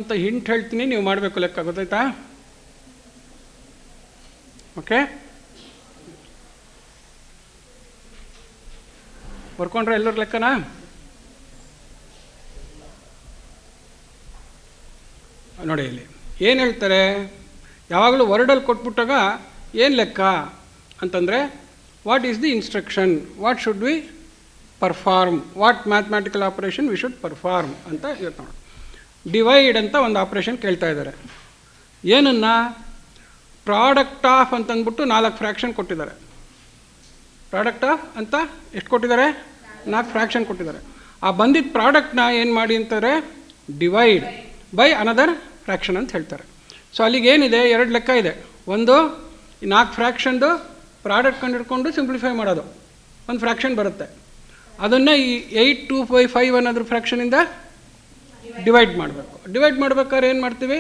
ಅಂತ ಹಿಂಟ್ ಹೇಳ್ತೀನಿ, ನೀವು ಮಾಡಬೇಕು ಲೆಕ್ಕ. ಗೊತ್ತಾಯ್ತಾ? ಓಕೆ, ಬರ್ಕೊಂಡ್ರೆ ಎಲ್ಲರ ಲೆಕ್ಕನಾ? ನೋಡಿ ಇಲ್ಲಿ ಏನು ಹೇಳ್ತಾರೆ, ಯಾವಾಗಲೂ ವರ್ಡಲ್ಲಿ ಕೊಟ್ಬಿಟ್ಟಾಗ ಏನು ಲೆಕ್ಕ ಅಂತಂದರೆ, what is the instruction, what should we perform, what mathematical operation we should perform ಅಂತ ಇವತ್ತು ನೋಡಿ. ಡಿವೈಡ್ ಅಂತ ಒಂದು ಆಪ್ರೇಷನ್ ಕೇಳ್ತಾ ಇದ್ದಾರೆ. ಏನನ್ನು? ಪ್ರಾಡಕ್ಟ್ ಆಫ್ ಅಂತಂದ್ಬಿಟ್ಟು 4 ಫ್ರ್ಯಾಕ್ಷನ್ ಕೊಟ್ಟಿದ್ದಾರೆ. ಪ್ರಾಡಕ್ಟ್ ಆಫ್ ಅಂತ ಎಷ್ಟು ಕೊಟ್ಟಿದ್ದಾರೆ? 4 ಫ್ರ್ಯಾಕ್ಷನ್ ಕೊಟ್ಟಿದ್ದಾರೆ. ಆ ಬಂದಿದ್ದ ಪ್ರಾಡಕ್ಟ್ನ ಏನು ಮಾಡಿ ಅಂತಾರೆ? ಡಿವೈಡ್ ಬೈ ಅನದರ್ ಫ್ರ್ಯಾಕ್ಷನ್ ಅಂತ ಹೇಳ್ತಾರೆ. ಸೊ ಅಲ್ಲಿಗೆ ಏನಿದೆ? 2 ಲೆಕ್ಕ ಇದೆ. ಒಂದು, ಈ 4 ಫ್ರ್ಯಾಕ್ಷನ್ದು ಪ್ರಾಡಕ್ಟ್ ಕಂಡಿಡ್ಕೊಂಡು ಸಿಂಪ್ಲಿಫೈ ಮಾಡೋದು, ಒಂದು ಫ್ರ್ಯಾಕ್ಷನ್ ಬರುತ್ತೆ. ಅದನ್ನು ಈ 8/2/5 ಅನ್ನೋದ್ರ ಫ್ರ್ಯಾಕ್ಷನಿಂದ ಡಿವೈಡ್ ಮಾಡಬೇಕು. ಡಿವೈಡ್ ಮಾಡ್ಬೇಕಾದ್ರೆ ಏನು ಮಾಡ್ತೀವಿ?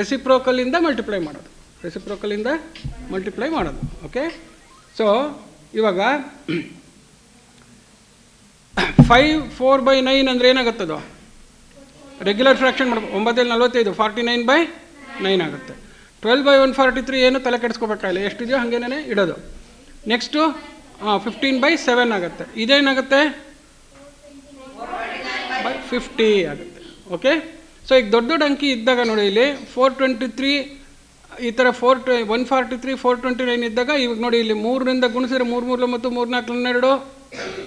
ರೆಸಿಪ್ರೋಕಲಿಂದ ಮಲ್ಟಿಪ್ಲೈ ಮಾಡೋದು, ರೆಸಿಪ್ರೋಕಲಿಂದ ಮಲ್ಟಿಪ್ಲೈ ಮಾಡೋದು. ಓಕೆ, ಸೊ ಇವಾಗ 5/4/9 ಅಂದರೆ ಏನಾಗುತ್ತದು? ರೆಗ್ಯುಲರ್ ಫ್ರ್ಯಾಕ್ಷನ್ ಮಾಡ್ಬೇಕು. 9/45 49/9 ಆಗುತ್ತೆ. 12/143 ಏನು ತಲೆ ಕೆಡಿಸ್ಕೋಬೇಕಾಗಿಲ್ಲ, ಎಷ್ಟಿದೆಯೋ ಹಾಗೇನೇ ಇಡೋದು. ನೆಕ್ಸ್ಟು 15/7 ಆಗುತ್ತೆ. ಇದೇನಾಗುತ್ತೆ? 50 ಆಗುತ್ತೆ. ಓಕೆ, ಸೊ ಈಗ ದೊಡ್ಡ ದೊಡ್ಡ ಅಂಕಿ ಇದ್ದಾಗ ನೋಡಿ, ಇಲ್ಲಿ 423 ಈ ಥರ 143 429 ಇದ್ದಾಗ ಇವಾಗ ನೋಡಿ, ಇಲ್ಲಿ 3ರಿಂದ ಗುಣಿಸಿದ್ರೆ 3 3 9 3 4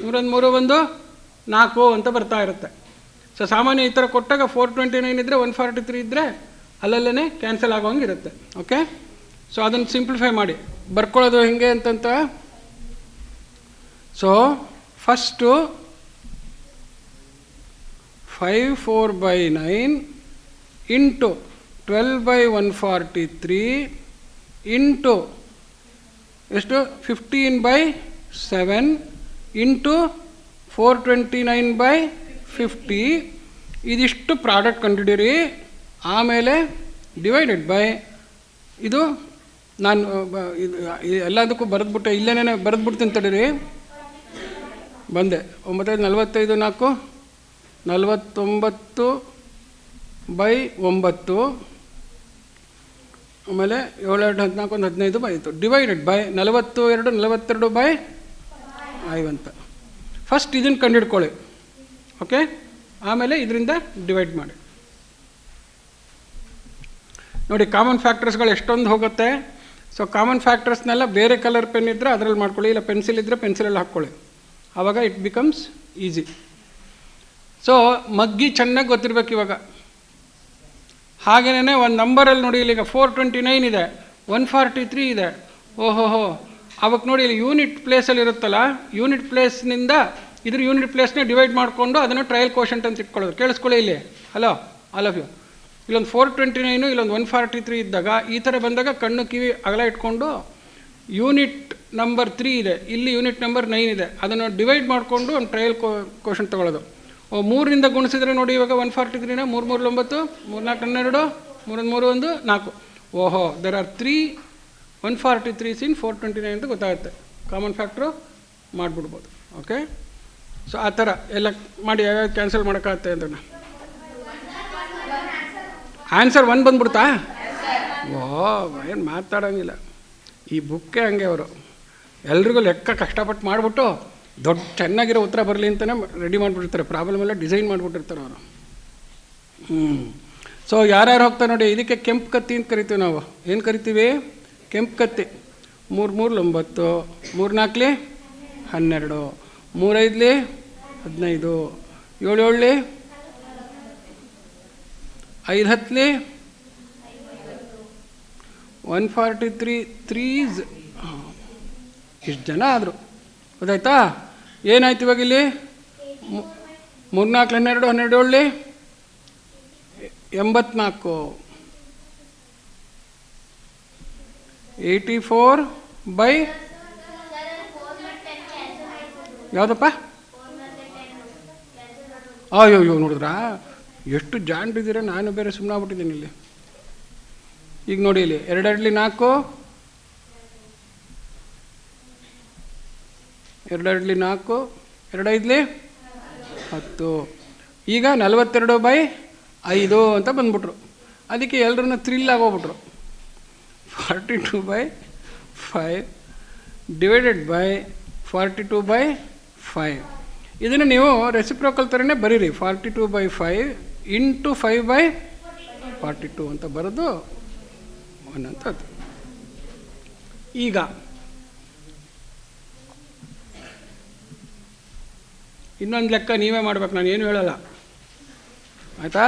12 3 1 4 ಅಂತ ಬರ್ತಾ ಇರುತ್ತೆ. ಸೊ ಸಾಮಾನ್ಯ ಈ ಥರ ಕೊಟ್ಟಾಗ 429 ಇದ್ದರೆ 143 ಇದ್ದರೆ ಅಲ್ಲಲ್ಲೇ ಕ್ಯಾನ್ಸಲ್ ಆಗೋಂಗಿರುತ್ತೆ. ಓಕೆ, ಸೊ ಅದನ್ನು ಸಿಂಪ್ಲಿಫೈ ಮಾಡಿ ಬರ್ಕೊಳ್ಳೋದು ಹೇಗೆ ಅಂತಂತ. ಸೊ ಫಸ್ಟು 5/4/9 ಇಂಟು 12/143 ಇಂಟು ಎಷ್ಟು? 15/7 ಇಂಟು 429/50 ಇದಿಷ್ಟು ಪ್ರಾಡಕ್ಟ್ ಕಂಡುಹಿಡೀರಿ. ಆಮೇಲೆ ಡಿವೈಡೆಡ್ ಬೈ ಇದು ನಾನು ಇದು ಎಲ್ಲದಕ್ಕೂ ಬರೆದ್ಬಿಟ್ಟೆ, ಇಲ್ಲೇನೇ ಬರೆದ್ಬಿಡ್ತೀನಿ ತಡೀರಿ. ಬಂದೆ 9/45 4 49/9 ಆಮೇಲೆ 7 2 14 15 ಆಯಿತು. ಡಿವೈಡೆಡ್ ಬೈ 42/5 ಅಂತ. ಫಸ್ಟ್ ಇದನ್ನು ಕಂಡುಹಿಡ್ಕೊಳ್ಳಿ. ಓಕೆ, ಆಮೇಲೆ ಇದರಿಂದ ಡಿವೈಡ್ ಮಾಡಿ. ನೋಡಿ ಕಾಮನ್ ಫ್ಯಾಕ್ಟರ್ಸ್ಗಳು ಎಷ್ಟೊಂದು ಹೋಗುತ್ತೆ. ಸೊ ಕಾಮನ್ ಫ್ಯಾಕ್ಟರ್ಸ್ನೆಲ್ಲ ಬೇರೆ ಕಲರ್ ಪೆನ್ ಇದ್ದರೆ ಅದರಲ್ಲಿ ಮಾಡ್ಕೊಳ್ಳಿ, ಇಲ್ಲ ಪೆನ್ಸಿಲ್ ಇದ್ದರೆ ಪೆನ್ಸಿಲಲ್ಲಿ ಹಾಕ್ಕೊಳ್ಳಿ, ಆವಾಗ ಇಟ್ ಬಿಕಮ್ಸ್ ಈಸಿ. ಸೊ ಮಗ್ಗಿ ಚೆನ್ನಾಗಿ ಗೊತ್ತಿರಬೇಕು ಇವಾಗ. ಹಾಗೇನೇ ಒಂದು ನಂಬರಲ್ಲಿ ನೋಡಿ, ಇಲ್ಲಿಗ 429 ಇದೆ, 143 ಇದೆ. ಓಹೋಹೋ, ಅವಾಗ ನೋಡಿ ಇಲ್ಲಿ ಯೂನಿಟ್ ಪ್ಲೇಸಲ್ಲಿ ಇರುತ್ತಲ್ಲ, ಯೂನಿಟ್ ಪ್ಲೇಸ್ನಿಂದ ಇದ್ರ ಯೂನಿಟ್ ಪ್ಲೇಸ್ನ ಡಿವೈಡ್ ಮಾಡಿಕೊಂಡು ಅದನ್ನು ಟ್ರಯಲ್ ಕೋಷಂಟ್ ಅಂತ ಇಟ್ಕೊಳ್ಳೋದು. ಕೇಳಿಸ್ಕೊಳ್ಳಿ ಇಲ್ಲಿ. Hello all of you. ಇಲ್ಲೊಂದು 429 ಇಲ್ಲೊಂದು 143 ಇದ್ದಾಗ ಈ ಥರ ಬಂದಾಗ ಕಣ್ಣು ಕಿವಿ ಅಗಲ ಇಟ್ಕೊಂಡು ಯೂನಿಟ್ ನಂಬರ್ 3 ಇದೆ, ಇಲ್ಲಿ ಯೂನಿಟ್ ನಂಬರ್ 9 ಇದೆ, ಅದನ್ನು ಡಿವೈಡ್ ಮಾಡಿಕೊಂಡು ಒಂದು ಟ್ರಯಲ್ ಕೋಷನ್ ತೊಗೊಳ್ಳೋದು. 3ರಿಂದ ಗುಣಿಸಿದ್ರೆ ನೋಡಿ, ಇವಾಗ 143ನ 3 3 9 3 4 12 3 1 3 1 4. ಓಹೋ, ದೆರ್ ಆರ್ 3 143 ಇನ್ 429 ಅಂತ ಗೊತ್ತಾಗುತ್ತೆ. ಕಾಮನ್ ಫ್ಯಾಕ್ಟ್ರು ಮಾಡಿಬಿಡ್ಬೋದು. ಓಕೆ, ಸೊ ಆ ಥರ ಎಲ್ಲ ಮಾಡಿ ಯಾವ್ಯಾವ ಕ್ಯಾನ್ಸಲ್ ಮಾಡೋಕ್ಕಾಗತ್ತೆ ಅಂತ. ಆನ್ಸರ್ 1 ಬಂದ್ಬಿಡ್ತಾ? ಓ, ಏನು ಮಾತಾಡೋಂಗಿಲ್ಲ. ಈ ಬುಕ್ಕೇ ಹಂಗೆ, ಅವರು ಎಲ್ರಿಗೂ ಲೆಕ್ಕ ಕಷ್ಟಪಟ್ಟು ಮಾಡಿಬಿಟ್ಟು ದೊಡ್ಡ ಚೆನ್ನಾಗಿರೋ ಉತ್ತರ ಬರಲಿ ಅಂತಲೇ ರೆಡಿ ಮಾಡಿಬಿಟ್ಟಿರ್ತಾರೆ. ಪ್ರಾಬ್ಲಮ್ ಎಲ್ಲ ಡಿಸೈನ್ ಮಾಡಿಬಿಟ್ಟಿರ್ತಾರೆ ಅವರು. ಸೊ ಯಾರ್ಯಾರು ಹೋಗ್ತಾರೆ ನೋಡಿ, ಇದಕ್ಕೆ ಕೆಂಪು ಕತ್ತಿ ಅಂತ ಕರಿತೀವಿ ನಾವು. ಏನು ಕರಿತೀವಿ? ಕೆಂಪು ಕತ್ತಿ. 3 3 9 3 4 12 3 5 15 7 7 5 10 143 3s. ಇಷ್ಟು ಜನ ಆದರು. ಗೊತ್ತಾಯ್ತಾ? ಏನಾಯ್ತು ಇವಾಗ ಇಲ್ಲಿ? 3 4 12 12 84 84 ಬೈ ಯಾವುದಪ್ಪ? ಅಯ್ಯೋ, ನೋಡಿದ್ರಾ ಎಷ್ಟು ಜಾಣ್ರಿದ್ದೀರ. ನಾನು ಬೇರೆ ಸುಮ್ಮನೆ ಆಗ್ಬಿಟ್ಟಿದ್ದೀನಿ ಇಲ್ಲಿ. ಈಗ ನೋಡಿ ಇಲ್ಲಿ 2 2 4 2 2 4 2 5 10. ಈಗ 42/5 5 ಅಂತ ಬಂದ್ಬಿಟ್ರು. ಅದಕ್ಕೆ ಎಲ್ಲರನ್ನ ಥ್ರಿಲ್ ಆಗೋಗ್ಬಿಟ್ರು. 42/5 divided by 42/5. ಇದನ್ನು ನೀವು ರೆಸಿಪ್ರೋಕಲ್ ಥರನೇ ಬರೀರಿ. 42/5 ಇಂಟು 5/42 ಅಂತ ಬರೋದು 1 ಅಂತ. ಈಗ ಇನ್ನೊಂದು ಲೆಕ್ಕ ನೀವೇ ಮಾಡ್ಬೇಕು, ನಾನು ಏನು ಹೇಳಲ್ಲ, ಆಯಿತಾ?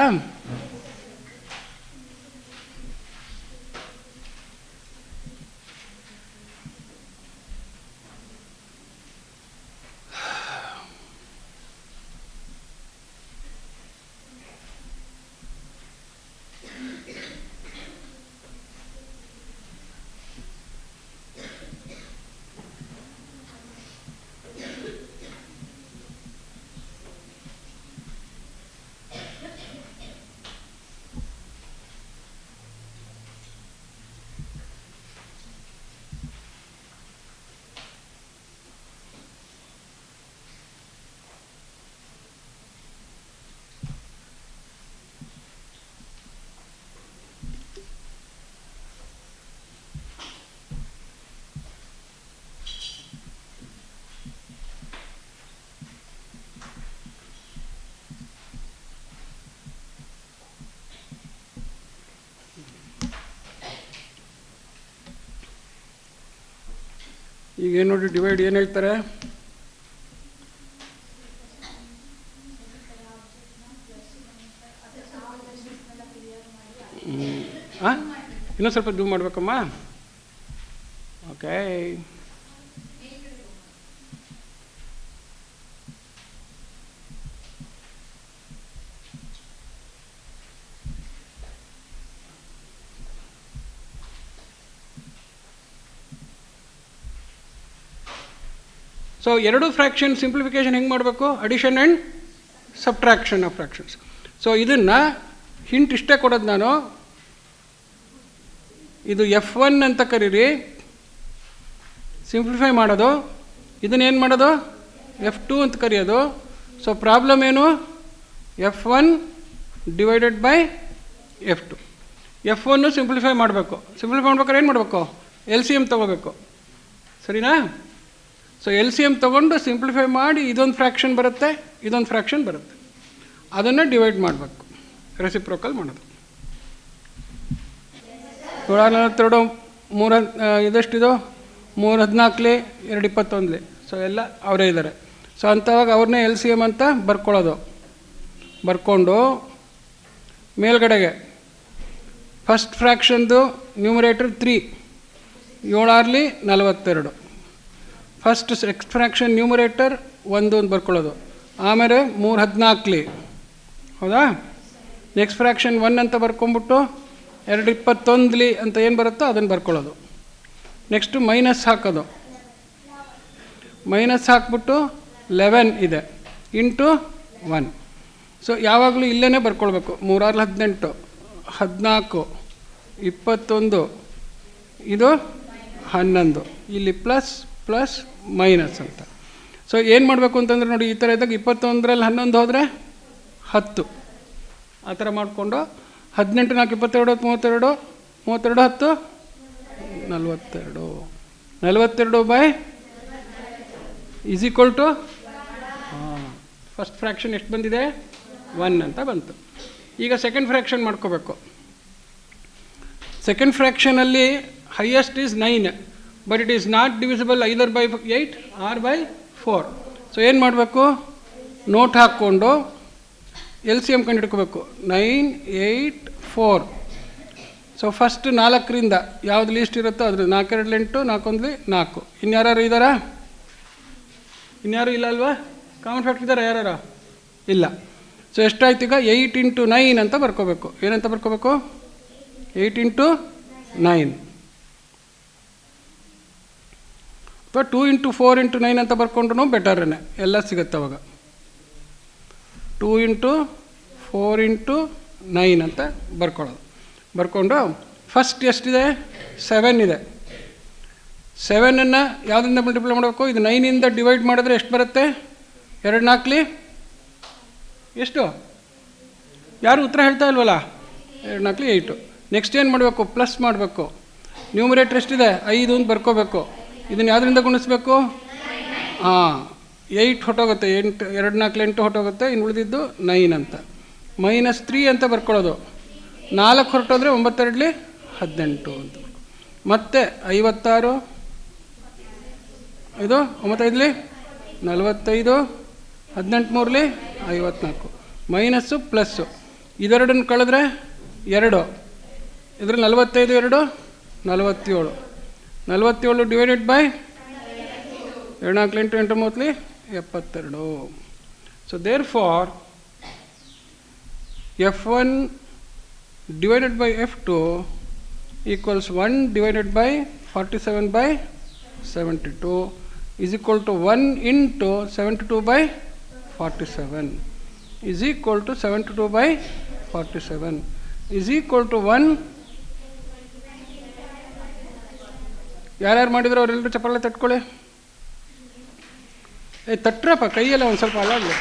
ಈಗ ಏನು ನೋಡಿ, ಡಿವೈಡ್ ಏನು ಹೇಳ್ತಾರೆ? ಇನ್ನೂ ಸ್ವಲ್ಪ ಝೂಮ್ ಮಾಡಬೇಕಮ್ಮ. ಓಕೆ, ಸೊ ಎರಡು ಫ್ರ್ಯಾಕ್ಷನ್ ಸಿಂಪ್ಲಿಫಿಕೇಶನ್ ಹೆಂಗೆ ಮಾಡಬೇಕು? Addition and subtraction of fractions. So ಇದನ್ನು ಹಿಂಟ್ ಇಷ್ಟೇ ಕೊಡೋದು ನಾನು. ಇದು F1 ಅಂತ ಕರೀರಿ, ಸಿಂಪ್ಲಿಫೈ ಮಾಡೋದು. ಇದನ್ನೇನು ಮಾಡೋದು? F2 ಅಂತ ಕರೆಯೋದು. ಸೊ ಪ್ರಾಬ್ಲಮ್ ಏನು? F1 divided by F2. F1 simplify ಮಾಡಬೇಕು. ಸಿಂಪ್ಲಿಫೈ ಮಾಡ್ಬೇಕಾದ್ರೆ ಏನು ಮಾಡಬೇಕು? LCM ತೊಗೋಬೇಕು, ಸರಿನಾ? ಸೊ LCM ತೊಗೊಂಡು ಸಿಂಪ್ಲಿಫೈ ಮಾಡಿ ಇದೊಂದು ಫ್ರ್ಯಾಕ್ಷನ್ ಬರುತ್ತೆ, ಇದೊಂದು ಫ್ರ್ಯಾಕ್ಷನ್ ಬರುತ್ತೆ, ಅದನ್ನು ಡಿವೈಡ್ ಮಾಡಬೇಕು, ರೆಸಿಪ್ರೋಕಲ್ ಮಾಡೋದು. 742 3 ಇದೆಷ್ಟಿದು? 3 14 2 21. ಸೊ ಎಲ್ಲ ಅವರೇ ಇದ್ದಾರೆ. ಸೊ ಅಂಥವಾಗ ಅವ್ರನ್ನೇ LCM ಅಂತ ಬರ್ಕೊಳ್ಳೋದು. ಬರ್ಕೊಂಡು ಮೇಲ್ಗಡೆಗೆ ಫಸ್ಟ್ ಫ್ರ್ಯಾಕ್ಷನ್ದು ನ್ಯೂಮರೇಟರ್ 3, 7 42. ಫಸ್ಟ್ ಫ್ರ್ಯಾಕ್ಷನ್ ನ್ಯೂಮರೇಟರ್ 1 ಅಂತ ಬರ್ಕೊಳ್ಳೋದು. ಆಮೇಲೆ 3 14, ಹೌದಾ? ನೆಕ್ಸ್ಟ್ ಫ್ರ್ಯಾಕ್ಷನ್ 1 ಅಂತ ಬರ್ಕೊಂಬಿಟ್ಟು 2 21 ಅಂತ ಏನು ಬರುತ್ತೋ ಅದನ್ನು ಬರ್ಕೊಳ್ಳೋದು. ನೆಕ್ಸ್ಟು ಮೈನಸ್ ಹಾಕೋದು. ಮೈನಸ್ ಹಾಕ್ಬಿಟ್ಟು 11 ಇದೆ ಇಂಟು 1. ಸೊ ಯಾವಾಗಲೂ ಇಲ್ಲೇ ಬರ್ಕೊಳ್ಬೇಕು. 3 18, 14, 21, ಇದು 11, ಇಲ್ಲಿ ಪ್ಲಸ್ ಪ್ಲಸ್ ಮೈನಸ್ ಅಂತ. ಸೊ ಏನು ಮಾಡಬೇಕು ಅಂತಂದರೆ ನೋಡಿ, ಈ ಥರ ಇದ್ದಾಗ 21ರಲ್ಲಿ 11 ಹೋದರೆ 10, ಆ ಥರ ಮಾಡಿಕೊಂಡು 18 4 22 32, 32 10 42. 42 is equal to first fraction ಎಷ್ಟು ಬಂದಿದೆ? 1 ಅಂತ ಬಂತು. ಈಗ ಸೆಕೆಂಡ್ ಫ್ರ್ಯಾಕ್ಷನ್ ಮಾಡ್ಕೋಬೇಕು. ಸೆಕೆಂಡ್ ಫ್ರ್ಯಾಕ್ಷನಲ್ಲಿ highest is 9, but it is not divisible either by 8 or by 4. So ಏನು ಮಾಡಬೇಕು? ನೋಟ್ ಹಾಕ್ಕೊಂಡು LCM ಕಂಡುಹಿಡ್ಕೋಬೇಕು. 9 8 4. ಸೊ ಫಸ್ಟ್ 4ರಿಂದ ಯಾವ್ದು ಲೀಸ್ಟ್ ಇರುತ್ತೋ ಅದ್ರ 4 2 8, 4 1 4. ಇನ್ಯಾರು ಇದ್ದಾರಾ? ಇನ್ಯಾರು ಇಲ್ಲ ಅಲ್ವಾ? ಕಾಮನ್ ಫ್ಯಾಕ್ಟರ್ ಇದ್ದಾರಾ ಯಾರು? ಇಲ್ಲ. ಸೊ ಎಷ್ಟಾಯ್ತು ಈಗ? 8 × 9 ಅಂತ ಬರ್ಕೋಬೇಕು. ಏನಂತ ಬರ್ಕೋಬೇಕು? 8 × 9. ಅಥವಾ 2 × 4 × 9 ಅಂತ ಬರ್ಕೊಂಡ್ರೂ ಬೆಟರ್ನೇ, ಎಲ್ಲ ಸಿಗುತ್ತೆ ಅವಾಗ. 2 × 4 × 9 ಅಂತ ಬರ್ಕೊಳ್ಳೋದು. ಬರ್ಕೊಂಡು ಫಸ್ಟ್ ಎಷ್ಟಿದೆ? 7 ಇದೆ. 7ಅನ್ನು ಯಾವುದರಿಂದ ಮಲ್ಟಿಪ್ಲೈ ಮಾಡಬೇಕು? ಇದು 9ಇಂದ ಡಿವೈಡ್ ಮಾಡಿದ್ರೆ ಎಷ್ಟು ಬರುತ್ತೆ? 2 4 ಎಷ್ಟು? ಯಾರು ಉತ್ತರ ಹೇಳ್ತಾ ಇಲ್ವಲ್ಲ? 2 4 8. ನೆಕ್ಸ್ಟ್ ಏನು ಮಾಡಬೇಕು? ಪ್ಲಸ್ ಮಾಡಬೇಕು. ನ್ಯೂಮರೇಟರ್ ಎಷ್ಟಿದೆ? 5 ಅಂತ ಬರ್ಕೋಬೇಕು. ಇದನ್ನು ಯಾವುದರಿಂದ ಗುಣಿಸ್ಬೇಕು? 8 ಹೊಟ್ಟೋಗುತ್ತೆ. 8 2 4 8 ಹೊಟ್ಟೋಗುತ್ತೆ. ಇನ್ನು ಉಳಿದಿದ್ದು 9 ಅಂತ. -3 ಅಂತ ಬರ್ಕೊಳ್ಳೋದು. 4 ಹೊರಟೋದ್ರೆ 9 2 18 ಅಂತ. ಮತ್ತೆ 56, ಇದು 9 5 45, 18 3 54. ಮೈನಸ್ಸು ಪ್ಲಸ್ಸು ಇದೆರಡನ್ನು ಕಳೆದ್ರೆ 2. ಇದ್ರ 45 2 47. 47 divided by 2 4 8 8 3 72. So therefore F1 divided by F2 equals 1 divided by 47 by 72 is equal to 1 into 72 by 47 is equal to 72 by 47 is equal to 1. ಯಾರ್ಯಾರು ಮಾಡಿದ್ರು ಅವರೆಲ್ಲರೂ ಚಪ್ಪಾಳೆ ತಟ್ಕೊಳ್ಳಿ. ತಟ್ರಪ್ಪ ಕೈಯೆಲ್ಲ ಒಂದು ಸ್ವಲ್ಪ ಅಲ್ಲಾಗಲಿ.